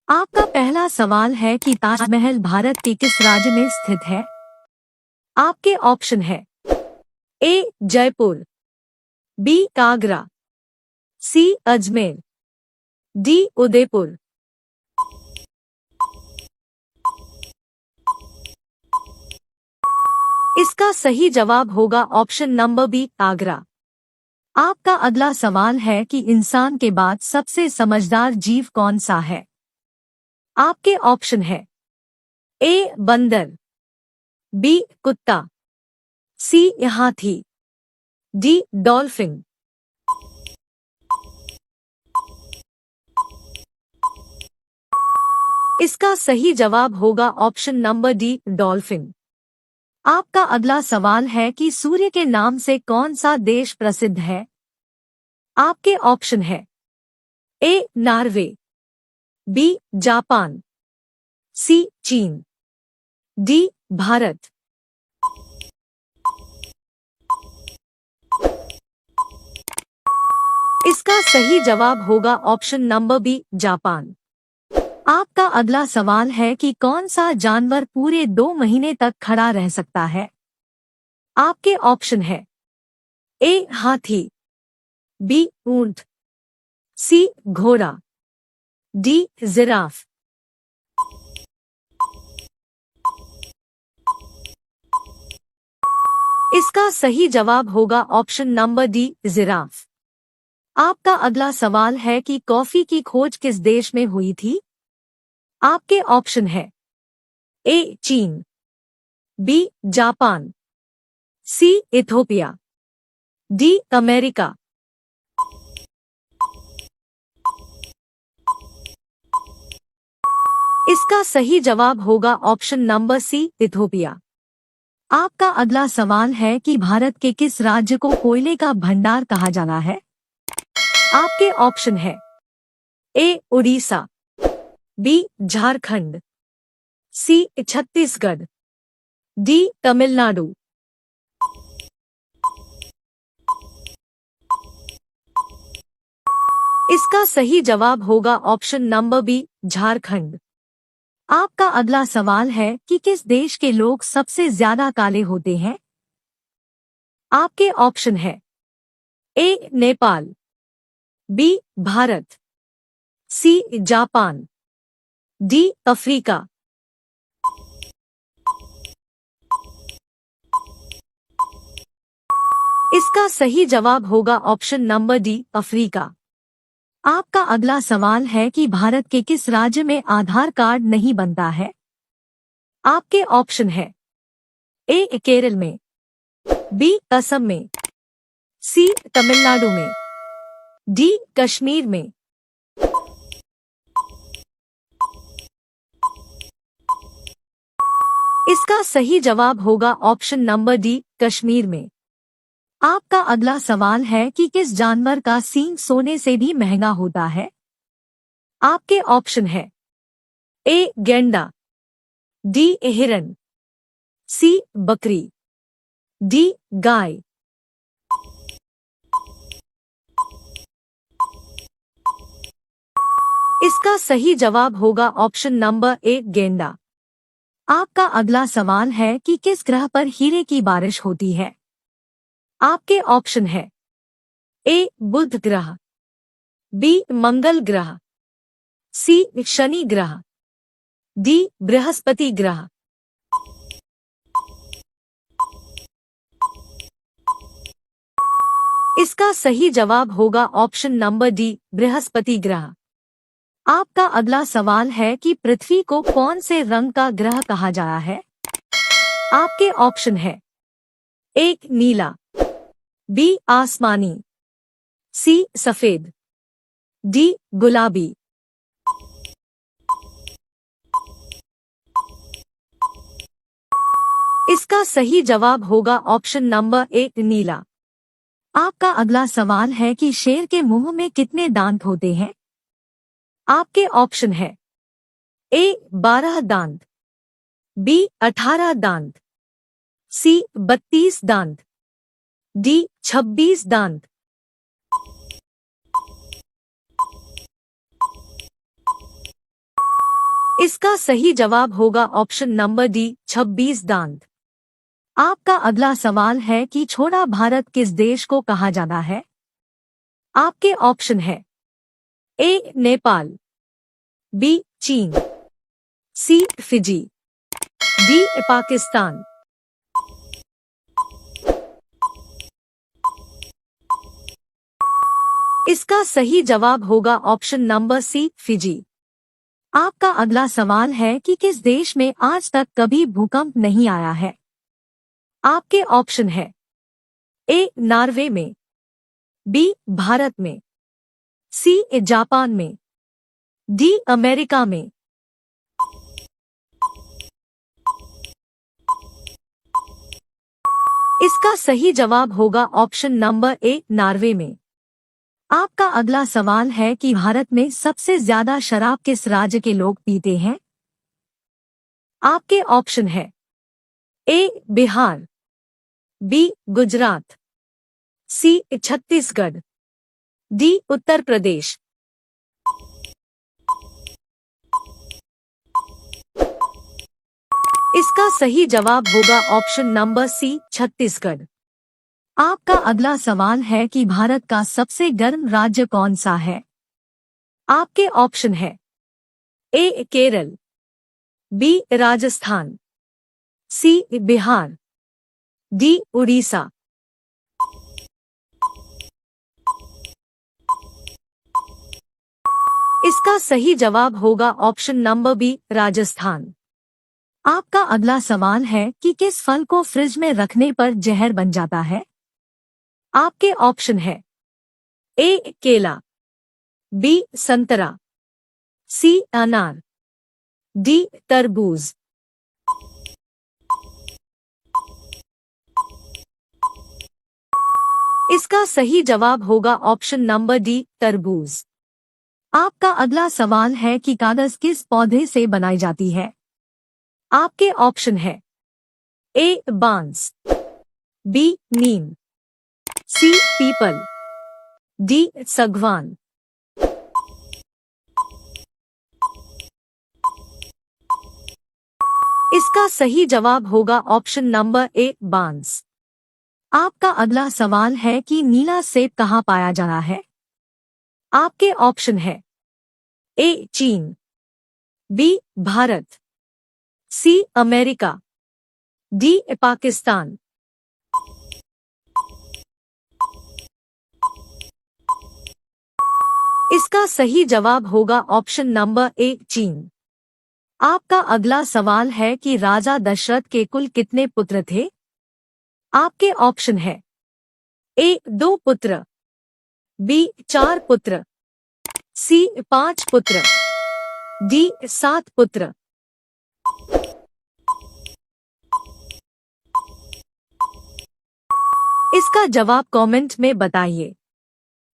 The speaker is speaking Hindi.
आपका पहला सवाल है कि ताजमहल भारत के किस राज्य में स्थित है। आपके ऑप्शन है ए जयपुर, बी आगरा, सी अजमेर, डी उदयपुर। इसका सही जवाब होगा ऑप्शन नंबर बी आगरा। आपका अगला सवाल है कि इंसान के बाद सबसे समझदार जीव कौन सा है। आपके ऑप्शन है ए बंदर, बी कुत्ता, सी हाथी, डी डॉल्फिन। इसका सही जवाब होगा ऑप्शन नंबर डी डॉल्फिन। आपका अगला सवाल है कि सूर्य के नाम से कौन सा देश प्रसिद्ध है। आपके ऑप्शन है ए नॉर्वे, बी जापान, सी चीन, डी भारत। इसका सही जवाब होगा ऑप्शन नंबर बी जापान। आपका अगला सवाल है कि कौन सा जानवर पूरे 2 महीने तक खड़ा रह सकता है। आपके ऑप्शन है ए हाथी, बी ऊंट, सी घोड़ा, डी जिराफ। इसका सही जवाब होगा ऑप्शन नंबर डी जिराफ। आपका अगला सवाल है कि कॉफी की खोज किस देश में हुई थी। आपके ऑप्शन है ए चीन, बी जापान, सी इथोपिया, डी अमेरिका। इसका सही जवाब होगा ऑप्शन नंबर सी इथोपिया। आपका अगला सवाल है कि भारत के किस राज्य को कोयले का भंडार कहा जाना है। आपके ऑप्शन है ए उड़ीसा, बी झारखंड, सी छत्तीसगढ़, डी तमिलनाडु। इसका सही जवाब होगा ऑप्शन नंबर बी झारखंड। आपका अगला सवाल है कि किस देश के लोग सबसे ज्यादा काले होते हैं। आपके ऑप्शन है a Nepal, b Bharat, c Japan, d Africa. इसका सही जवाब होगा ऑप्शन नंबर डी अफ्रीका। आपका अगला सवाल है कि भारत के किस राज्य में आधार कार्ड नहीं बनता है। आपके ऑप्शन है ए केरल में, बी असम में, सी तमिलनाडु में, डी कश्मीर में। इसका सही जवाब होगा ऑप्शन नंबर डी कश्मीर में। आपका अगला सवाल है कि किस जानवर का सींग सोने से भी महंगा होता है। आपके ऑप्शन है ए गैंडा, डी हिरन, सी बकरी, डी गाय। इसका सही जवाब होगा ऑप्शन नंबर ए गेंडा। आपका अगला सवाल है कि किस ग्रह पर हीरे की बारिश होती है। आपके ऑप्शन है ए बुध ग्रह, बी मंगल ग्रह, सी शनि ग्रह, डी बृहस्पति ग्रह। इसका सही जवाब होगा ऑप्शन नंबर डी बृहस्पति ग्रह। आपका अगला सवाल है कि पृथ्वी को कौन से रंग का ग्रह कहा जाता है। आपके ऑप्शन है ए नीला, बी आसमानी, सी सफेद, डी गुलाबी। इसका सही जवाब होगा ऑप्शन नंबर ए नीला। आपका अगला सवाल है कि शेर के मुंह में कितने दांत होते हैं। आपके ऑप्शन है ए 12 दांत, बी 18 दांत, सी 32 दांत, डी 26 दांत। इसका सही जवाब होगा ऑप्शन नंबर डी 26 दांत। आपका अगला सवाल है कि छोटा भारत किस देश को कहा जाता है। आपके ऑप्शन है ए नेपाल, बी चीन, सी फिजी, डी पाकिस्तान। इसका सही जवाब होगा ऑप्शन नंबर सी फिजी। आपका अगला सवाल है कि किस देश में आज तक कभी भूकंप नहीं आया है। आपके ऑप्शन है ए नॉर्वे में, बी भारत में, सी जापान में, डी अमेरिका में। इसका सही जवाब होगा ऑप्शन नंबर ए नॉर्वे में। आपका अगला सवाल है कि भारत में सबसे ज्यादा शराब किस राज्य के लोग पीते हैं। आपके ऑप्शन है ए बिहार, बी गुजरात, सी छत्तीसगढ़, डी उत्तर प्रदेश। इसका सही जवाब होगा ऑप्शन नंबर सी छत्तीसगढ़। आपका अगला सवाल है कि भारत का सबसे गर्म राज्य कौन सा है। आपके ऑप्शन है ए केरल, बी राजस्थान, सी बिहार, डी उड़ीसा। इसका सही जवाब होगा ऑप्शन नंबर बी राजस्थान। आपका अगला सवाल है कि किस फल को फ्रिज में रखने पर जहर बन जाता है। आपके ऑप्शन है ए केला, बी संतरा, सी अनार, डी तरबूज। इसका सही जवाब होगा ऑप्शन नंबर डी तरबूज। आपका अगला सवाल है कि कागज किस पौधे से बनाई जाती है। आपके ऑप्शन है ए बांस, बी नीम, सी पीपल, डी सागवान। इसका सही जवाब होगा ऑप्शन नंबर ए बांस। आपका अगला सवाल है कि नीला सेब कहाँ पाया जाता है। आपके ऑप्शन है ए चीन, B Bharat, C America, D Pakistan. इसका सही जवाब होगा ऑप्शन नंबर ए चीन। आपका अगला सवाल है कि राजा दशरथ के कुल कितने पुत्र थे। आपके ऑप्शन है ए 2 पुत्र, बी 4 पुत्र, सी 5 पुत्र, डी 7 पुत्र। इसका जवाब कमेंट में बताइए।